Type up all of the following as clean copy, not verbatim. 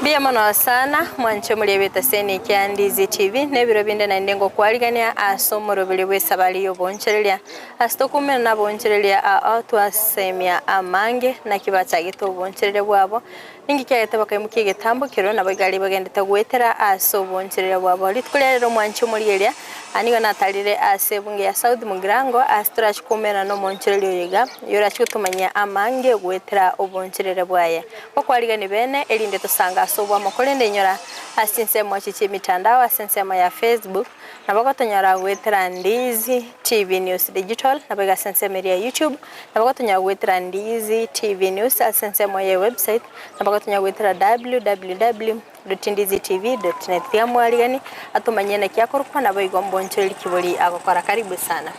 Mbia mono sana mwancho mulebeta seni kya Ndizi TV nebiro binde na ndengo kwaligania asomoro bilibwe sabali yo boncherelia astokume na boncherelia atwa semia amange na kibacha gito boncherele bwabo ningi kyagete bakayimukiye getambukiro na bagali bagendeta gwetera aso boncherelia bwabo litkulero mwancho mulielia anigo natalire asebunge ya South Mugirango astrash kumena no moncherelio yiga yora chutumanya amange gwetera oboncherele bwaye okwaligani bene elinde tosanga asobwa mokolende nyora asinse mwachiche mitandao asinse ya Facebook na bakotonyara gwetera Ndizi TV News Digital na baga asinse media YouTube na bakotonyara gwetera Ndizi TV News asinse ya website na bakotonyara gwetera www.ndizitv.net ya mwaligani atumanyene kyakorukwa na bayigo mbonchereli kiboli agokora karibu sana.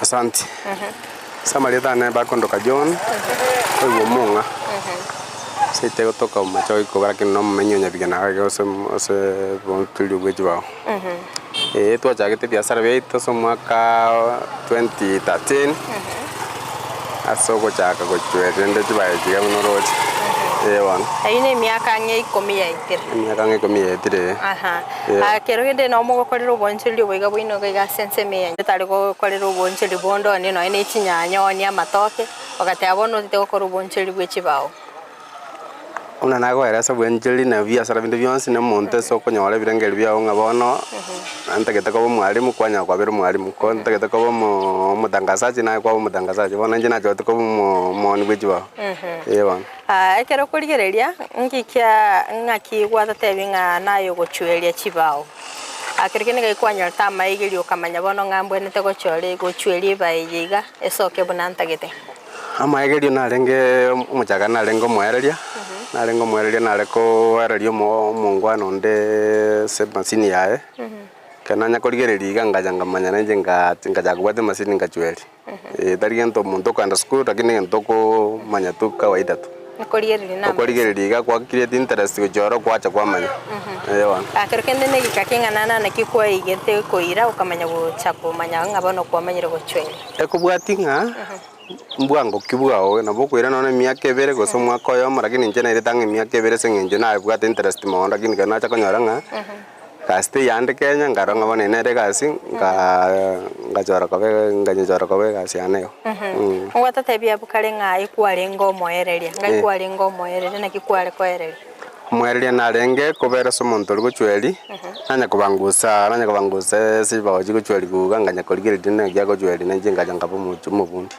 Asante. Samaleta ne bakondoka John. Oyo munga. Site kutoka macho iko bara kino menyo nyabigana kage ose bontuli bwejwa. Twachagete biashara byeito so mwaka 2013. Asoko chaka gochwete ndeti bayiga munoroje. Ewan. Aine miaka nge 10 yaitire. Miaka nge 10 yaitire. Kerogende no mugo korero boncheli boiga bwino ga sense meya. Tari go korero boncheli bondo ni no ine chinyanya ni amatoke wakati abono tite ko boncheli bwechibao. Una nago era sa boncheli na biashara binde byonse ne monte soko nyole birengeli byawo ngabono. Antegeta ko mwalimu kwanya kwa bero mwalimu ko antegeta ko mutangazaji na kwa mutangazaji bona njina jote ko moni bwechibao. Ewan. Ekero kurigereria ngikya ngaki gwatatebinga nayo gochwelia chibao akirikene gaikwanya tama igilio kamanya bono ngambwe nete gochore gochwelie bayiga esoke bunantagete ama igilio narenge umuchaga narengo mwerelia narengo mwerelia nareko warelia mungwano nde se masini yae kana kurigereria ngajanga manya nje ngaja gwate masini ngachweli darigento muntu kwanda school lakini ntoko manya tu kawaida tu Okorigereriga kwa create interest gujoro kwacha kwamanya. Ewa. Akirikende ne gikakinga nana na kikwa igete koira ukamanya gucha kumanya ngabano kwamanyire gochwele. Ekubwatinga mbwango kibwao na bokwira none miaka ebere goso mwaka yo lakini nje na iretange miaka ebere sengenje na bwate interest mo lakini kana cha konyaranga. Kaste yande Kenya ngaronga bone nere kasi ngajora kabe nganyora kabe kasi aneyo. Ngwata tebia bukale nga ikwale ngomo erelia ngaikwale ngomo erelia na kikwale ko erelia mwerelia narenge kobera somonto gochweli nanya kubangusa siba gochweli guga nganya koligere na gya gochweli na nje ngaja ngabo mubundi.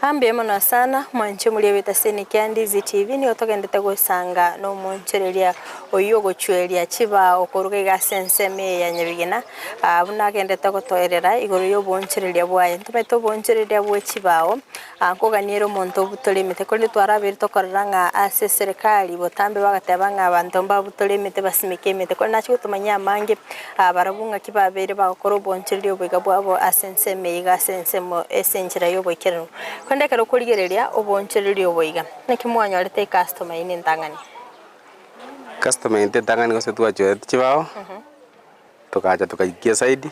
Ambe mono sana mwanche mulebeta seni kya Ndizi TV ni otogendete gusanga no moncherelia oyo gochwelia chiba okoruge ga senseme ya nyabigena abuna gendete gotoerera igoro yo boncherelia bwaye ntumeto boncherelia bwe chibao koganiro monto butolemete ko litwara tokoranga ase serikali botambe bagatebanga abantu mbabutolemete basimikemete ko nacho tumanya mange barabunga kibabere bakoro boncherelia bwega bwabo asenseme iga sensemo esenchira yo bwekero kwendekero kurigereria oboncherelia obwiga nekimwanyo alete customer ine ntangani customer ine ntangani ko setu acho chibao tukaja tukaikia side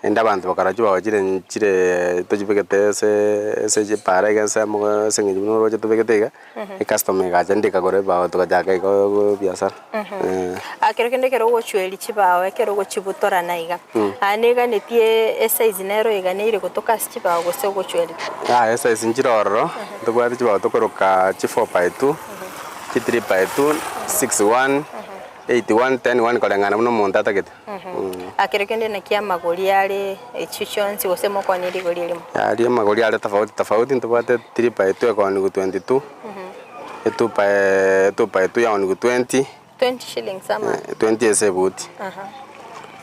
enda bantu bakaracho bawajire chire tojibegete se para gansa mo sengi no roje tobegete e customer gaja ndika gore bawo tukajaga ko biashara akirikende kero gochweli chibao ekero gochibutora naiga anega netie size nero iga neire gotoka chibao gose gochweli size njiroro tugwati chibao tokoroka chi 4x2 chi 3x2 61 81 10 kolengana muno monta tagete akirikende na kia magori yale echichonsi gose moko ni rigori limo ali magori yale tofauti ntubate 3x2 kwa ni 22 2x2 ya ni 20 shillings ama 20 esebuti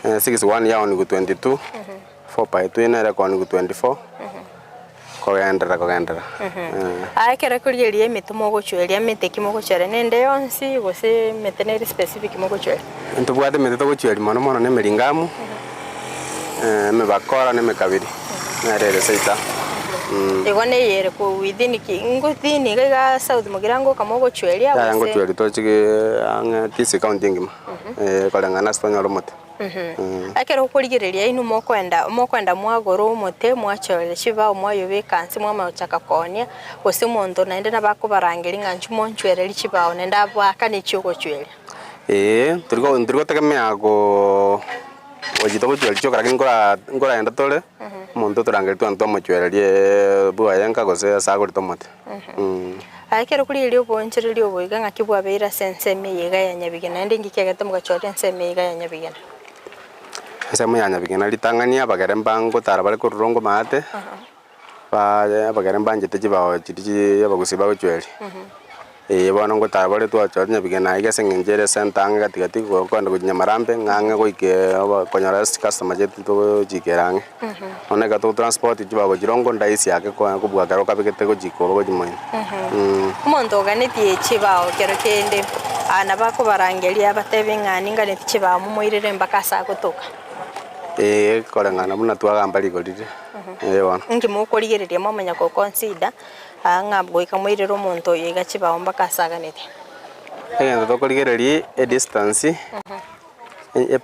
61 ya ni 22 4x2 na kwa ni 24 kogendera akera kurigeria emitumo gochwelia meteki mo gochwele nende yonsi gose meteneri specific mo gochwele ntubwate mete gochweli mono ne melingamu me bakora ne mekabiri na rere seita egone yere ko within ki ngothini ga South Mugirango kamo gochwelia ya gochweli to chige anga kisi counting ma kolengana spanyol mote akero kurigereria inu mokwenda mwagoro mote mwachore chiba mwayobe kansi mwamachaka konia gose muntu naende nabako barangeri nganchu monchwereri chiba nenda bwaka ni choko chwere turiko tegemea go ojito chwere choko lakini ngora enda tole muntu turangeri twantu mochwererie bwa yanka gose asagori tomote akero kurigereria obonchereri oboiga ngakibwa beira sense meyega ya nyabigena ndi ngikegete mugachore sense meyega ya nyabigena Sema ya nyabigena litangania bagere mbango tara bari kurongo mate bagere mbanje tejiba chiti yabagusiba gochweri bona ngo tara bari twacho nyabigena igese ngenjere sentanga gatigati ko kwanda kunyamarambe ngange goike konyara customer jetu to jikerange oneka to transport jiba gojirongo ndaisi yake ko kubwagaro kabigete gojiko gojimoye umuntu ganeti chibao kero kende ana bako barangeria batebe ngani ngane chibao mumoirere mbaka saa gutuka korengana muna twagamba ligorire wana ngi mukorigereria momenya ko consider ngabwo ikamwirero umuntu yiga chibao mbaka saganete ndo tokorigereria a distance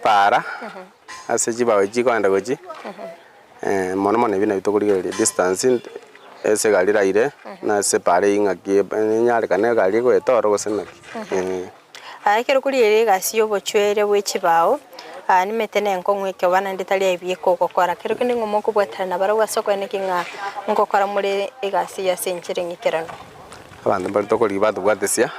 para ase chibao chikwanda gochi mono mono bina bitokorigereria distance ese galiraire na se pare ingaki nyare kana gali go etoro gosena akero kurigereria gasi obochwere bwe chibao nimetene nkongweke bana nditali ebiko gukora kero kindi ngomo kubwatana baragwa soko nekinga ngokora muri igasi ya senchire ngikerano abantu bari tokori batu bwatesia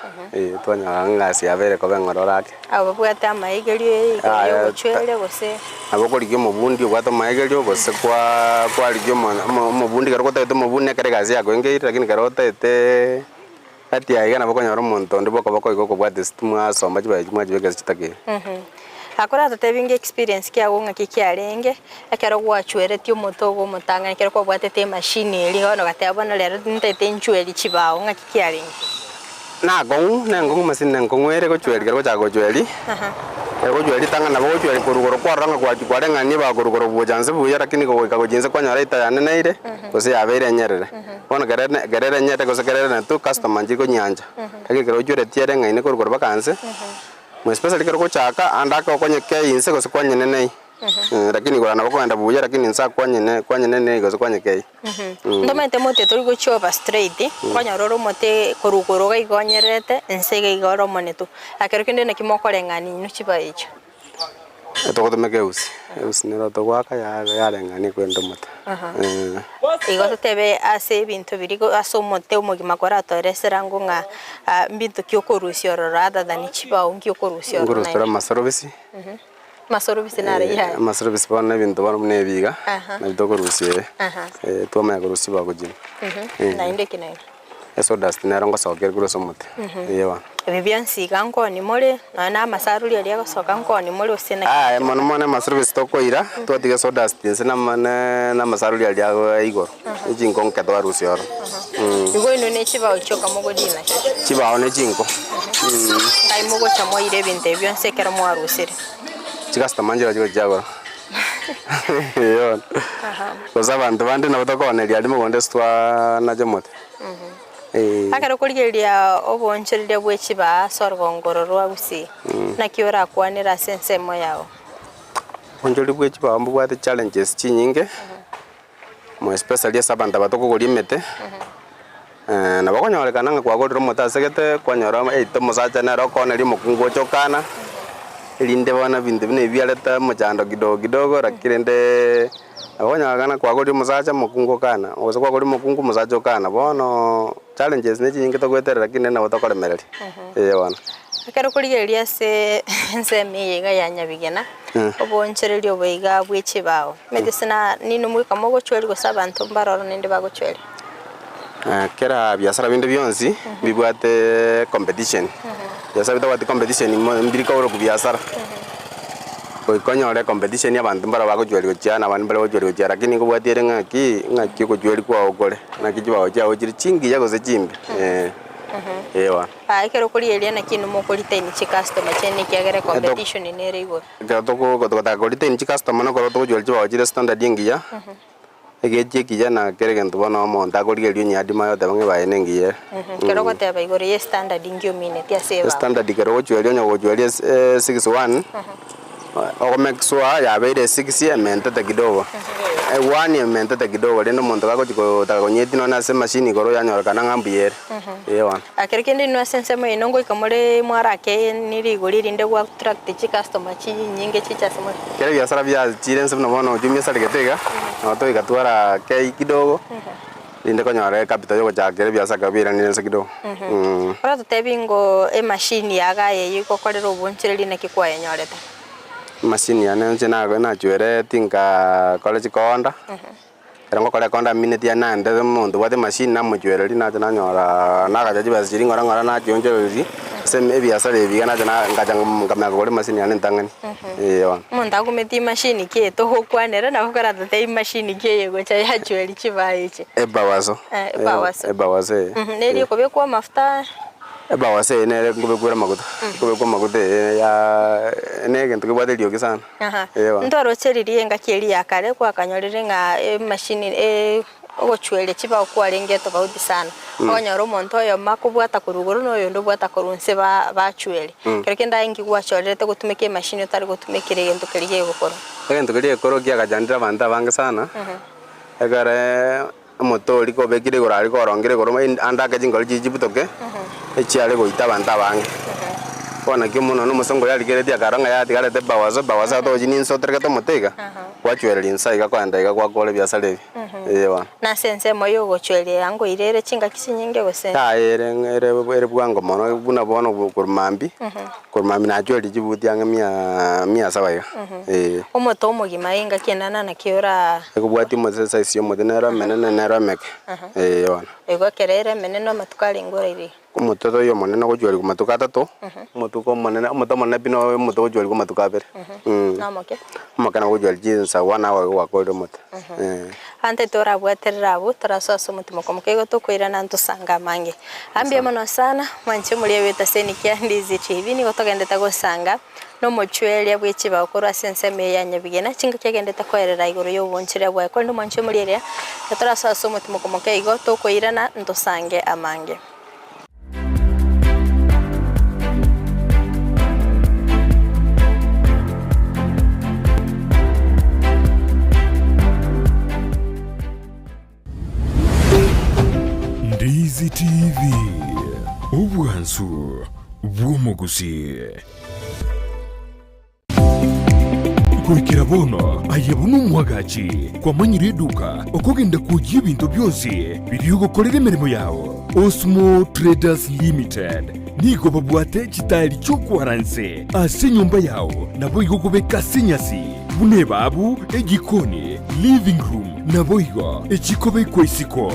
twanya ngasi abere ko bengororake abo bwata maigerio yo chwele gose abo kori kyo mubundi bwato maigerio gose kwa ligyo mubundi karo tete mubundi kare gasi yako ngeira lakini karo tete ati aigana bakonyora umuntu ndipo ko bwatestumwa soma jiba gasi chitake akora tatebinge experience kyago ngakikyarenge akero gwachwereti omotogo mutanga akero kwa bwatete machine eri ono gatabona lero ntete nchweri chibao ngakikyarenge nango machine ngongwere ko chweri kero chago chweri ko chweri tanga nabo chweri kurugoro kwaranga kwa ngani ba kurugoro bujanze buya lakini ko jinse kwa nyara itayane naire kose yabere nyerere bona gerere nyete kose gerere na tu customer njiko nyanja lakini kero chweri tiere ngaine kurugoro bakanse especially kero chaka andaka konyeke inse kose kwanyene nei lakini gora nabo kwenda buya lakini nsa kwanyene nei kose kwanyeke ndomete mote tori gochoba straight kwanyororo mote korugoro ga igonyerete ensege igoro monetu akero kinde nakimokorengani nuchiba icho tokotomeke usi nero togwaka yarengani kwenda mote igo tebe ase bintu birigo aso mote umugima kora toresera ngo nga bintu kyokorusyo rather than chiba ungyokorusyo ngurustora maservice maservice nare ya maservice bana bintu bana nebiga na bitokorusye twama yakorusi bagojina na inde kinai eso dust nero ngo sokera kuroso mote yewa bibyansi ganko ni mole na masaruli ali yakosoka nko ni mole usena mono maservice tokoira twatige so dust nsena na masaruli ali yago igoro ijinko nkatwa rusyo igo ino ne chiba ochoka mogodina chiba one jinko ai mogo chamo ire binte byanse kera mo arusire chikasta manjira chiko jago yo kosa bantu bandi na batokone ali mugonde stwa na jamote akero kurigeria oboncherire bwechiba sorgongororo agusi nakiora kwanira sensemo yao bonjeri bwechiba mbwate challenges chinyinge mo especially sabanda batokogori mete na bakonyorekana nga kwagoriro motasegete kwanyora eito mosacha na rokone limo kungo chokana ilinde bana binde bine bialeta mojando kidogo rakirende abonyagana kwagoriro mosacha mokungo kana ozo kwagoriro mokungo mosacha kana bono challenges ne chinyinge togweterera lakini na botokoremereri wana akero kurigeria se nseme yega ya nyabigena obonchereri oboiga bwechibao medicina nino mwika mogo chweri go sabantu mbaroro ninde bagochweri kera biasara binde byonsi bibwate competition biasara bitawate competition mbirika oro ku biasara ko konyore competition y'abantu mbara bagochweri gochiana abantu mbara gochweri gochiara lakini ko bwatire ngaki ko chweri kwa ogore nakijibao chao chiri chingi yago se chimbe ewa kero kurigeria na kinu mokorite ni chi customer chene kiagere competition nere igoro gatoko takorite ni chi customer no koro to chweri chao chiri standard ingia egeje kijana kere gentu bono monta kurigerio nyadima yote bange baene ngiye kero goteba igoro ye standard ingio minute ya seva standard kero chweri onyo chweri 61 o make sure ya beire 6 ementete kidogo one ementete kidogo rendo muntu gako takonyeti no na se machine goro yanyorekana ngambiere yewa akirikindi no sense mo inongo ikamore mwarake nirigori rinde gwa attract chi customer chi nyinge chicha samo kile biashara bya chirens no bono jumia sare getega no to ikatwara kei kidogo rinde konyore capital yo chakere biashara kabira ni sense kidogo ora tutebingo machine yaga ye ikokorera obonchereri na kikwa yenyorete machine ya nje na chwere tinka college konda rango kole konda minute ya nande muntu wate machine na mchwere na tana nyora na gaje basiri ngora na chonjereri seme biashara bigana tana ngaja ngamya kole machine ya ntangani yo muntu akumeti machine ke to hokwanera na kokara te machine ke yego cha ya chwere chibayiche ebawaso neri ko be kwa mafuta ebawase ne ngube kura maguta ngube kwa maguta ya ne gento kwade lio kisana ndoro cheriri nga keri yakare kwa kanyorere nga machine ogochwele chiba kwa renge to baudi sana onyoro monto yo makubwata kuruguru no yo ndobwata kurunse bachwele kereke ndaingi gwachorete gutumike machine utari gutumikire gento keriye gukora gento keriye koro kya gajandira banda banga sana egare motori ko bekire gorari ko rongire goro anda ka jingol jibutoke echiare go itabanta bange kona kimuno no musongo yali kere dia karanga ya tigale te bawaza to jinin so tereka to motega wachwele insai ga kwanda ga kwa kole bya salevi ewa na sense moyo go chwele ango irere chinga kisinyinge gose ta ere bwango mono buna bono kurmambi na chwele jibuti anga mia sawa omoto omogima inga kenana na kiora ego bwati mo sesa isio mo denera menene nera mek ewa ego kerere meneno matukali ngora iri umutoto yo monene go jwali kumatuka tato mutuko monene umuto monene bino umuto go jwali kumatuka bere namoke makana go jwali jinsa wana wa ko do muto ante tora bwaterabo tarasoso mutimo komukego to koira nanto sanga mange ambie mono sana manche muri weta seni Kyandizi TV ni gotogendeta go sanga no mochwele bwechi bakora sense me yanya bigena chinga kyagendeta koerera igoro yo bonchire bwa ko ndo manche muri ere tarasoso mutimo komukego to koira na ndo sange amange Kyandizi TV obwansu bwomugusi kurikira bono ayabunu mwagachi kwa manyiri eduka okogenda kujya ibintu byose biriyo gukorera imirimo yawo Osmo Traders Limited nigo babwate kitali cyo kwaranse ase nyumba yawo nabo igogobeka sinyasi bune babu egikoni living room nabo igo ekikobe kwesiko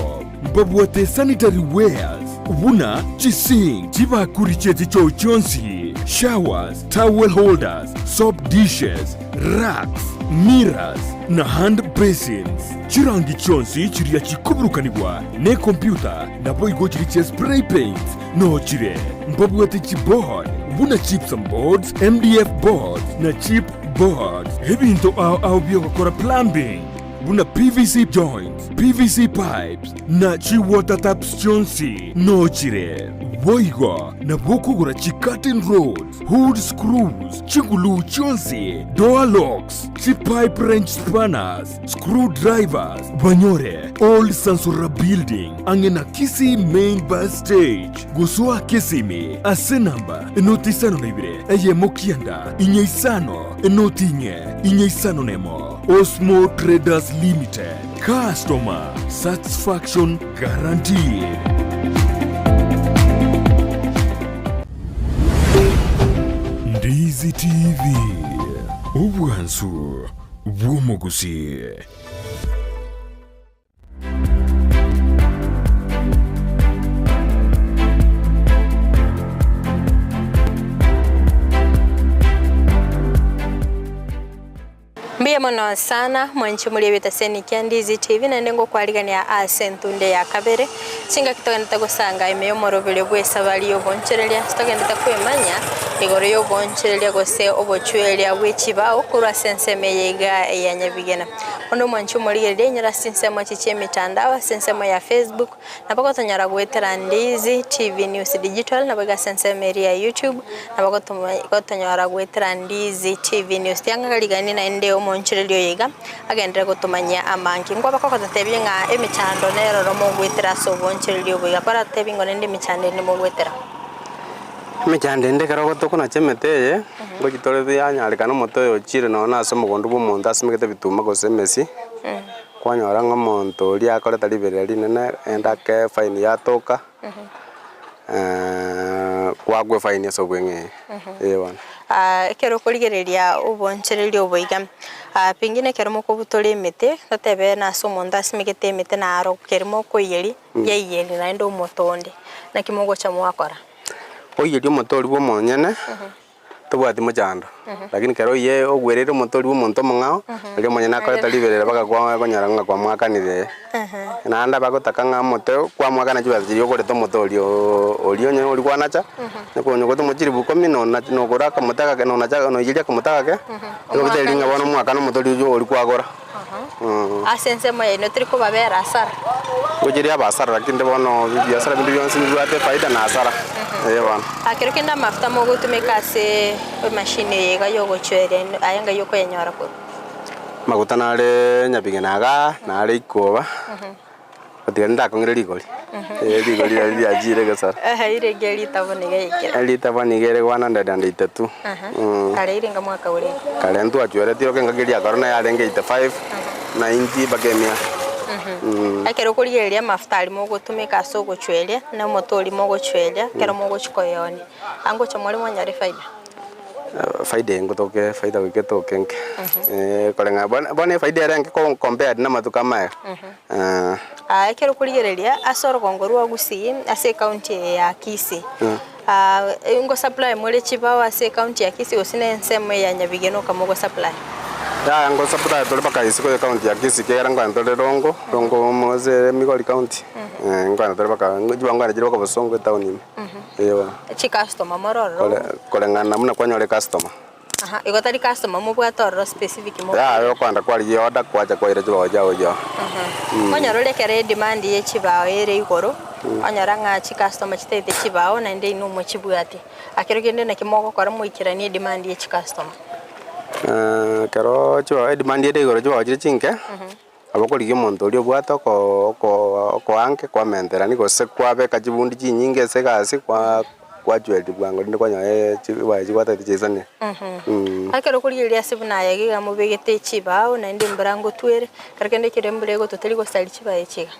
babwate sanitary wares ubuna chising chibakurichete cyo cyonsi showers towel holders soap dishes racks mirrors na hand basins chirangi cyonsi kiriya kikuburukanibwa ne computer nabo igo kiriche spray paint no chire babwate keyboard ubuna chips and boards MDF boards na chip boards ebinto au byo gukora plumbing buna PVC joints, PVC pipes, na chi water taps chonsi, no chire. Boigo, na boku gura chi cutting rods, hood screws, chingulu chonsi, door locks, chi pipe wrench spanners, screwdrivers, banyore, old Sansura building, angena kisi main bus stage, gusua kesimi, ase namba, enotisano nebire, eye mokianda, inyeisano, enotinye, inyeisano nemo. Osmo Traders Limited. Customer satisfaction guaranteed. Kyandizi TV obwansu bwomugusi Mbia mono sana mwanchi muri weta seni Kyandizi TV na ndengo kwaligania asentunde ya kabere singa kitogenda gusanga imeyo morobere bwesa baliyo boncherelia stogenda kwemanya igoro y'obonchereria gose obochwereria bw'ekibao kurwa senseme yeiga ya Nyabigena ondo mwanchu murigereria nyara sinsemo chiche mitandao sensemo ya Facebook nabako tonyara gwetera Ndizi TV News Digital nabaga senseme ya YouTube nabako tonyara gwetera Ndizi TV News tianga galigani na ende omonchereria yeiga agendera gutumanya amangi ngwa bako tatebye nga emichando nero romo gwetera so bonchereria bwiga para tebingo nende michande ni mo gwetera michande ndekera gotokona chemeteye ngogitore yanyarekana moto ochire nona asomo gondu bomuntu asimegete bituma gose Messi kwanyora ngomonto ria akoreta libere rinene endake fine yatoka kwagwe fine eso bwenge ewana kero kurigereria ubonchereria oboiga pengine kero moko butore mete tatebe na somo ndasimegete mete na aro kerimo koyeri yeyeli na ndo motonde na kimogo cha mwakora oyeri motori bwo monyene tobwati mochando lakini kero ye ogwerere motori bwo monto mongao ali monyene akoreta liberera baka kwa konyaranga kwa mwakanire na anda bagotaka nga moto kwa mwakana jwa jiri okoreta motori olio nyo oli kwanacha nako nyogoto mochiri bukomi no goraka motaka ke no nacha no yiria ko motaka ke ogoteli nga bono mwakana motori jo oli kwagora asense moye no triko babera asara gojiria basara lakini bono biashara bindu byonse biwate faida na asara ewana akero kenda mafuta mogo tumeka se machine yega yogo chwere ayanga yoko yenyora ko maguta nare Nyabigena ga nare ikoba otigenda kongere ligori ligori ali ajire gasara ire geli tabonige ikera ali tabonige gwana ndanda itatu kale ire nga mwaka uri kale ntu achwere tiro kenga geli akarona yarenge 85 90 bakemia akero kurigereria mafuta ali mogo tumeka so gochweria na motori mogo chweria kero mogo chikoyoni ango chamori mwanyari faida faida ngotoke faida wiketoke nke kolenga bone faida range ko compared na matuka maya kero kurigereria asoro kongoru agusi ase county ya Kisii ngo supply mole chibao ase county ya Kisii osine nsemo ya Nyabigena kamogo supply ya ngo supply tole baka isiko ya county ya Kisii kera ngo antole rongo moze Migori county ngo antole baka ngo ngwana jiro ko bosongo town ni ewa chi customer mororo kolengana muna kwanyole customer igotari customer mo bwa toro specific mo yo kwanda kwali yoda kwacha kwaire jibaho jawo jo konyarole kere demand ye chibao ere igoro anyara nga chi customer chitete chibao na inde inu mo chibwati akero gende na kimogo kora mo ikirani demand ye chi customer kero chwa demand ye igoro chwa chiri chinke abakoligie monto rio bwato ko anke kwa mentera ni gose kwa beka chibundi chinyinge se gasi kwa jwedi bwango ndi kwanya chiwa chiwata tichezane akero kurigeria sibuna yagiga mubegete chibao na ndi mbrango twere karekende kirembure go toteli go style chibaye chiga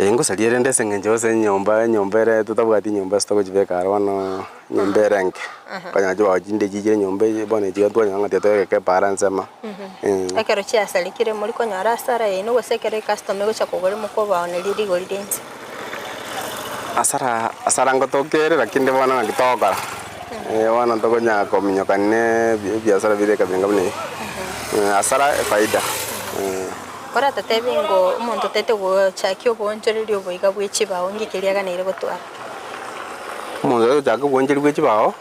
ngo saliere ndese ngenjose nyombere tutabwati nyomba stoko jibeka arwana nyombere nke kwanya jwa jinde jije nyombe bone jiga twanya ngati to ke parents ama akero chia salikire muri konyara sara ino go sekere customer go chakogore mukoba oneliri go dance asara ngotokere lakini bwana ngitoka wana ntokonya kominyokane biashara bile kabinga bune asara faida kora tatebingo umuntu tete go chakyo bonjeri oboiga bwechibao ngikiriaga nire gotwara umuntu chakyo bonjeri bwechibao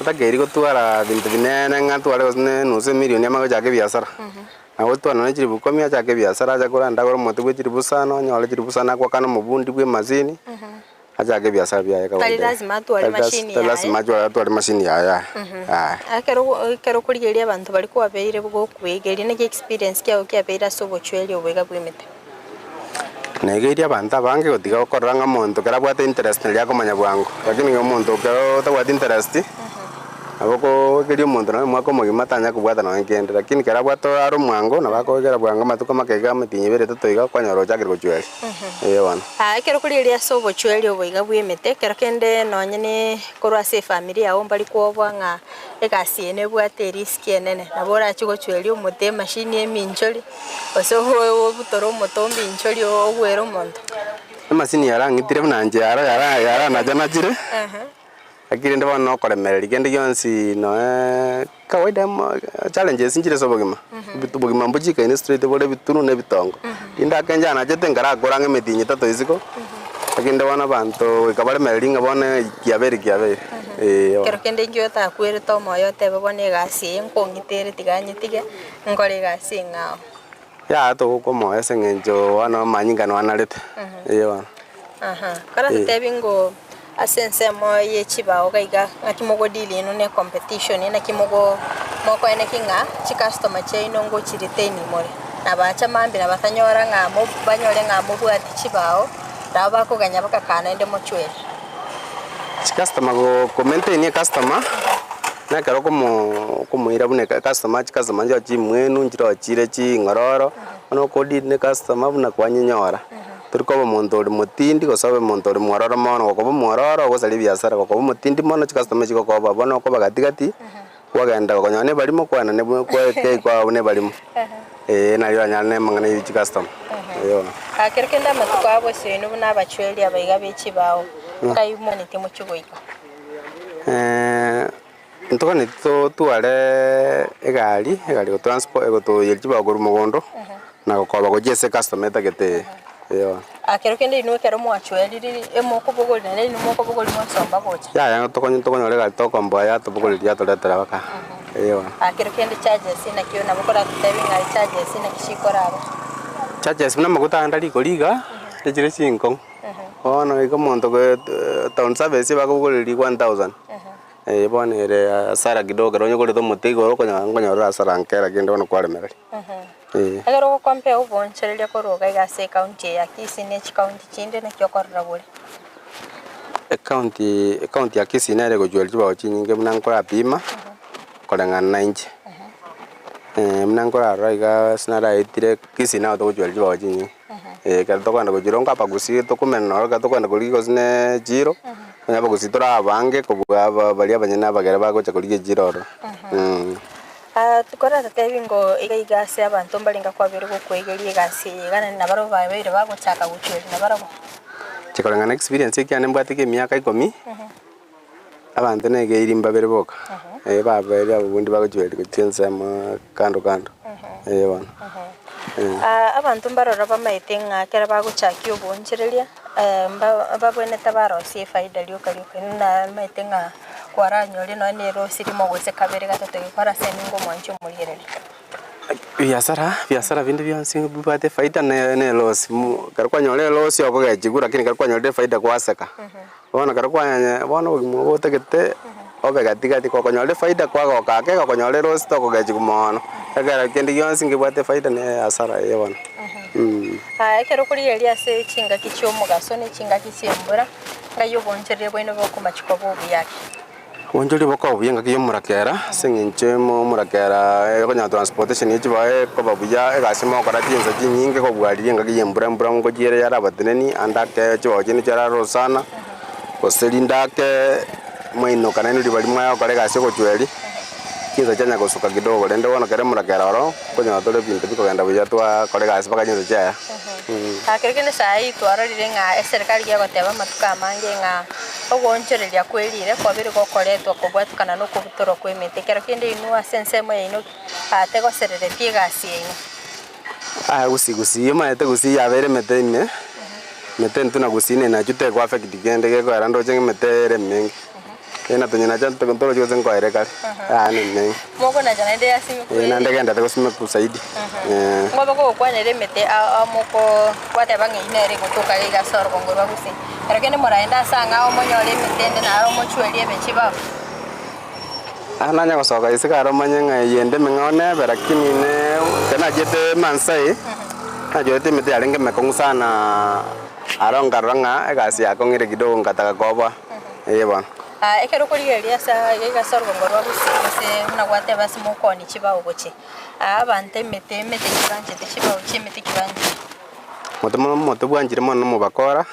utageri gotwara bintu binene ngatwara gosne nuse milioni amago chake biashara aho twana ne chiribu komia chake biashara chakora ndagoro moto bwe chiribu sana nyole chiribu sana kwa kana mubundi bwe mazini achake biashara bya yaka tali lazima twale machine ya lazima twale machine ya akero kurigeria abantu bali kwa beire bwo kwegeria ne experience kyao kya beira sobo chweli obwega bwimete negeria abantu abange gotiga gukoranga muntu kera bwate interest ya komanya bwangu lakini ngo muntu kero tabwate interest aboko gerio muntu na mwako mogima tanya kubwata na ngende lakini kera bwato aro mwango na bako gera bwanga matuko makega matinye bere totoiga kwanyoro chakiri gochweli wana kero kurigeria sobo chweli obwega bwimete kero kende nonyene korwa se family yao mbali kwobwa nga egasi ene bwate risk enene nabora chigo chweli omote machine emincholi oso butoro motombi incholi ogwero monto machine yarangitire bunanje yara na jana jire akiri ndaba no kolemereri kende yonsi no kawaida challenges njire sobogima bitubogima mbujika in street bole bitunu ne bitongo inda kenja na jete ngara korange metinyi tato isiko akinde wana bantu ikabale mereri ngabone kiaberi kero kende ingyo takwirite omoyo otebe bono egasi nkong'itire tiganyitige nkore egasi ng'ao ya togokomoya ase eng'encho bono manyingano anarete bono kara totebi ngo ase ensemo ya echibao gaiga ng'aki mogodili ino ne competition naki mokoeneki ng'a chikastoma chiaino ngochirite inimore nabacha mambi nabatanyora ng'amo banyore ng'amo bwati chibao nabo bakoganya bakakana ende mochwere chikastoma ko maintain customer na kero komuira bune customer njo chimwenu njiro chire ching'ororo ono kodi ne customer buna kwanyinyora turikoba omonto ori motindi gosobe omonto ori mwororo mono gokoba mwororo gosari biasara gokoba motindi mono chikastoma chigokoba bono okoba gatigati kwagenda gokonya ne barimo kwana ne kwa ne barimo nario anyara ne mang'ana ya chikastoma kero kende amatuko abo seno buna abachweri abaiga bechibao ngai monete mochigoika ntokane tware egari gotransport gotoyelchiba koru mogondo na gokoba gochese customer etagete kero kende ino kero mwachweriri emoko bogori na ino moko bogori mwasomba gocha ya tokonyore gari tokomboya tobogoreria toretera baka kero kende charges na kio na bokora tutebi ngai charges na kishikora aba charges na maguta ndari koriga tejire cinko ono iko monto go town service bakogoreria 1000 bonere asara kidogo ronyo kore to mutego konyora asara nkera kende ono kwaremereri agero go compare ubonchereria koroga igase county ya Kisii echi county chinde na kyokorra buri county ya Kisii nere gojwelji ba chinyinge mnankora pima korengana inche mnankora raiga snara itire Kisii na to gojwelji ba chinyinge kato kwanda gojironga pagusi to kumenora kato kwanda goligo sine jiro nyaba gusitora abange kobwa bali abanyana bagera bagocha kulige jiroro tukora tatebi ngo igase abantu mbalinga kwabere gukwegerie gasi gana nabaro babeire bagochaka guchweri nabaro chikorangana experience cyane mbwatike myaka 10 abantu negeiri mbabere boka babere abundi bagochweri kuchenza ma kando bana abantu mbarora bamaite ng'akera bagochaki obonchereria babwene tabarosie faida lioka na maite ng'a kwaranyore no nero sirimo gwese kabere gatatu gikora seningo mwancho mulirere biasara bindi byansi bubate faida ne loss karwa nyore loss yoko gachigura kini karwa nyore faida kwaseka bona karwa bona mo tegete obe gatigati ko nyore faida kwa gokake ko nyore loss to ko gachigumono kagara kindi yonsi ngibwate faida ne asara yebona kero kuri elia se chinga kichio mugaso ne chinga kisiembura ngayo boncherere bwene boko machiko bobu yake Onjoli boko buyenga kiyo murakera sengenche mo murakera konya transportation yichibae ko babuya egasimo kora tinza nyinge ko bwari nga kiyembura ngo jire yara bateneni andake chibo chini chara rosana ko selindake moino kana ni bali mwa kore gasi ko chweri kinza chanya ko suka kidogo lende wona kere murakera ro konya tole pinto biko genda buya twa kore gasi baka nyinza chaya kirikene sai twarorire nga serikali ya goteba matuka mange nga ogonchereria kwelire kwabire gokoretwa kobwatukana no kubutoro kwemete kero kende inu asensemo ino ate goserere piegasi ino gusi maete gusi yabere metene meten tuna gusine na jute kwa affect kende geko arando chenge metere mengi ena tunyana chante kontoro chose ngoire kale ne moko na jana ide asimi ku ena ndegenda te kusime kusaidi ngoba ko kwanere mete amoko kwateba ngine gotoka iga soro ngorwa gusi kero kende moraenda sanga omonyore metende na aro mochwerie bechiba ananya gosoka isikaro manyenga yende mengone berakini ne kana jete mansai ajote mete alenge mekongu sana aronga ranga egasi akongire kidogo ngataka koba yebona ekero kurigeria sa iga soro ngorwa gusi na gwate basi mukoni chiba ugochi abante mete kibanje te chiba uchi mete kibanje moto bwanjire mono mubakora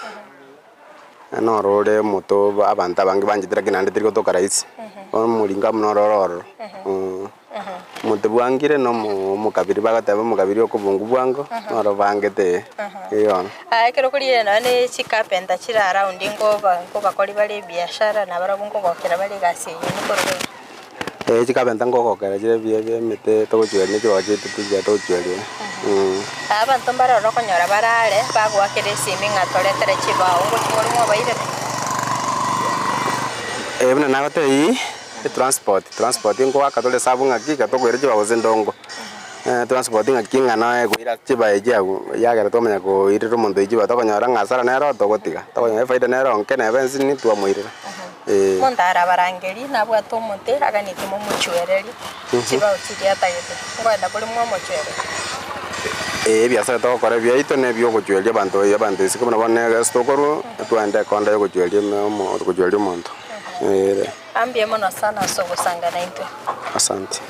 no rore moto abanta bangi banjitira kinande tiri gotoka raisi mulinga mnorororo moto bwangire no mukabiri bagataba mukabiri okubungu bwango noro bangete iyo ekero kuriye nane chikapenda chira around ngoba bakori bali biashara na barabungo gokera bali gasi ni korwe chikapenda ngokokera chire bie mete togochwere ne choje tutuje togochwere abantu mbaroro konyora barare bagwakire simi ngatoretere chibao ngo chimori mwa baire Buna nagote hii transport ngo akatole sabu ngaki katogwere jiba uzendongo. Transport ngaki ngana gwira jiba ejagu yagera tomenya ko iriro mondo jiba tokonyora ngasara nero togotiga. Tokonya faida nero nkene benzi ni tuwa mwirira. Montara barangeri nabwa tomonte aganite mo muchwereri. Jiba utiria tagete. Ngwenda kuri mo muchwereri. Biasa tokore byaito ne byo kujwelia bantu isikoma bone stokoro twende konda yo kujwelia mo kujwelia mondo. Ambie mono sana so gusangana into. Asante.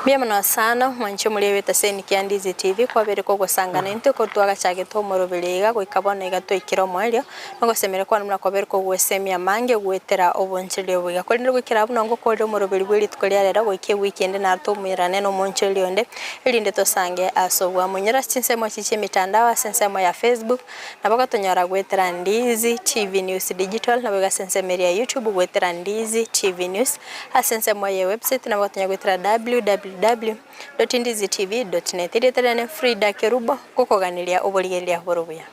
Bia mono sana mwancho muri weta Seni Kiandizi TV kwa bere ko gusangana into ko twaga chage to morobeliga ko ikabona igato ikiro mwelio ngo semere kwa numra ko bere ko gwesemia mange gwetera obonchele obiga ko ndiro gukira buno ngo ko morobeli bwiri tukolia rera go ike weekend na to mwirane no monchele onde elinde to sange asobwa munyara chinsemo chiche mitandao sensemo ya Facebook na baka tonyara gwetera Ndizi TV News Digital na baka sensemo ya YouTube gwetera Ndizi TV News asensemo ya website na baka tonyara gwetera www.ndizitv.net. Frida Kerubo kukoganilia oboligelia borobuya.